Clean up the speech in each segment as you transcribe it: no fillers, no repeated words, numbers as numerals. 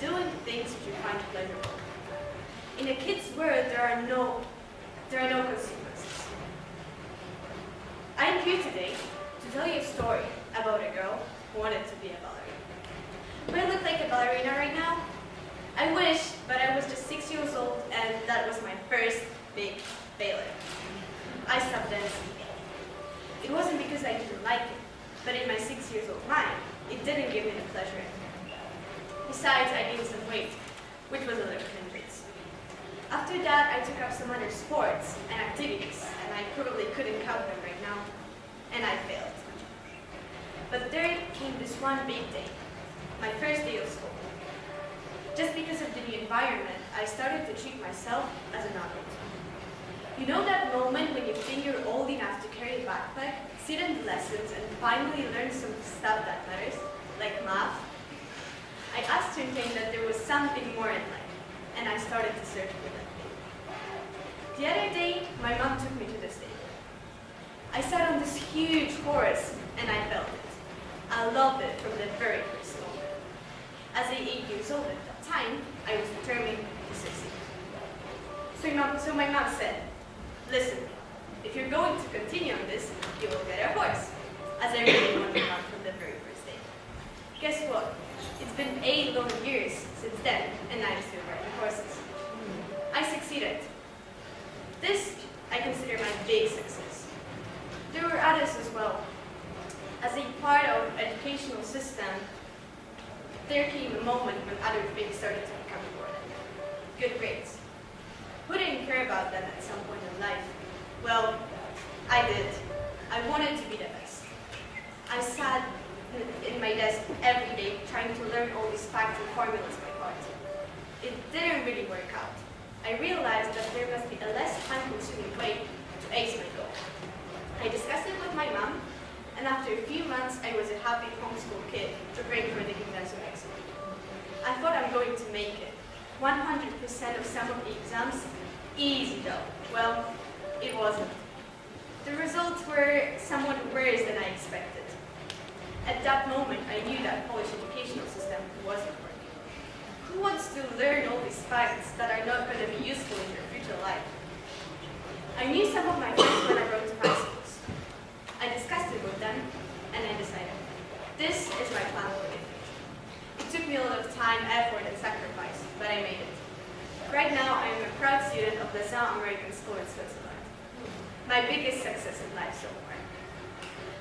doing things which you find pleasurable. In a kid's world, there are no consequences. I am here today to tell you a story about a girl who wanted to be a ballerina. Do I look like a ballerina right now? I wish, but I was just 6 years old and that was my first big failure. I stopped dancing. It wasn't because I didn't like it, but in my 6 years old mind, it didn't give me the pleasure anymore. Besides, I gained some weight, which was a little hindrance. After that, I took up some other sports and activities, and I probably couldn't count them right now, and I failed. But there came this one big day, my first day of school. Just because of the new environment, I started to treat myself as an adult. You know that moment when you think you're old enough to carry a backpack, sit in the lessons, and finally learn some stuff that matters, like math? I ascertained that there was something more in life, and I started to search for that thing. The other day, my mom took me to the stable. I sat on this huge horse, and I felt it. I loved it from the very first moment. As I 8 years old at that time, I was determined to succeed. So my mom said, "Listen, if you're going to continue on this, you will get a horse," as I really wanted one from the very first day. Guess what? It's been 8 long years since then, and I'm still riding horses. I succeeded. This I consider my big success. There were others as well. As a part of educational system, there came a moment when other things started to become important. Good grades. Who didn't care about them at some point in life? Well, I did. I wanted to be the best. I sat in my desk every day trying to learn all these facts and formulas by heart. It didn't really work out. I realized that there must be a less time-consuming way to ace my goal. I discussed it with my mom, and after a few months, I was a happy homeschool kid preparing for the gymnasium exam. I thought I'm going to make it. 100% of some of the exams, easy though. Well, it wasn't. The results were somewhat worse than I expected. At that moment, I knew that Polish educational system wasn't working. Who wants to learn all these facts that are not going to be useful in your future life? I knew some of my friends when I wrote to high schools. I discussed it with them, and I decided, this is my plan for the future. It took me a lot of time, effort, and sacrifice, but I made it. Right now, I am a proud student of Leysin American School in Switzerland. My biggest success in life so far.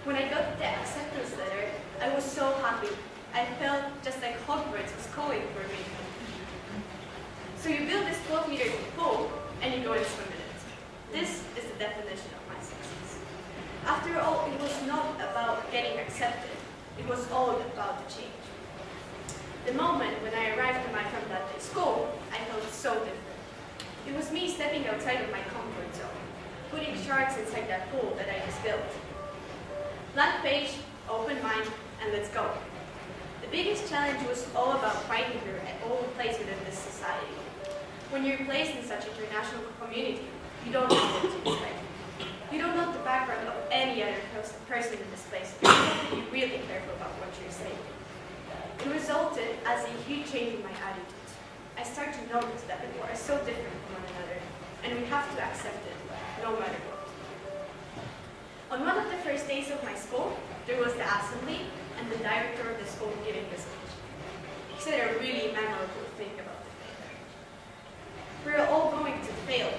When I got the acceptance letter, I was so happy. I felt just like Hogwarts was calling for me. So you build this 12 meters pool, and you go and swim in it. This is the definition of my success. After all, it was not about getting accepted. It was all about the change. The moment when I arrived at my front that day school, I felt so different. It was me stepping outside of my comfort zone, putting sharks inside that pool that I just built. Blank page, open mind, and let's go. The biggest challenge was all about finding your own place within this society. When you're placed in such an international community, you don't know what to expect. You don't know the background of any other person in this place. You have to be really careful about what you're saying. It resulted as a huge change in my attitude. I started to notice that people are so different from one another, and we have to accept it, no matter what. On one of the first days of my school, there was the assembly and the director of the school giving the speech. He said a really memorable thing about the failure. We're all going to fail,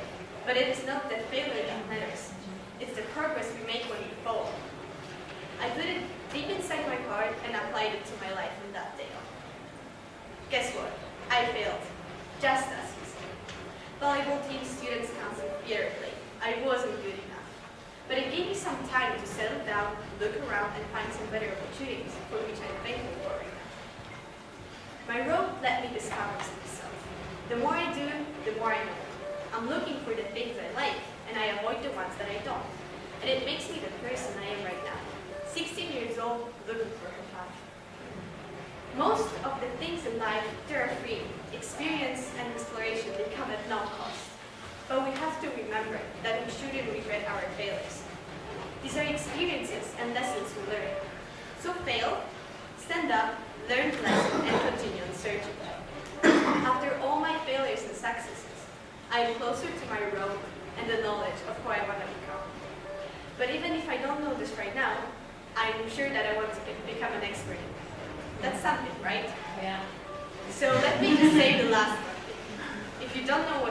but it is not the failure that matters. It's the progress we make when we fall. I put it deep inside my heart and applied it to my life from that day on. Guess what? I failed, just as he said. Volleyball team, students, council, theater play. I wasn't good enough. But it gave me some time to settle down, look around, and find some better opportunities for which I'm thankful for right now. My road let me discover myself. The more I do, the more I know. I'm looking for the things I like, and I avoid the ones that I don't. And it makes me the person I am right now. 16 years old, looking for her path. Most of the things in life, they're free. Experience and exploration, they come at no cost. But we have to remember that we shouldn't regret our failures. These are experiences and lessons we learn. So fail, stand up, learn the lesson, and continue on searching. of who I want to become. But even if I don't know this right now, I'm sure that I want to become an expert in it. That's something, right? Yeah. So let me just say the last one. If you don't know what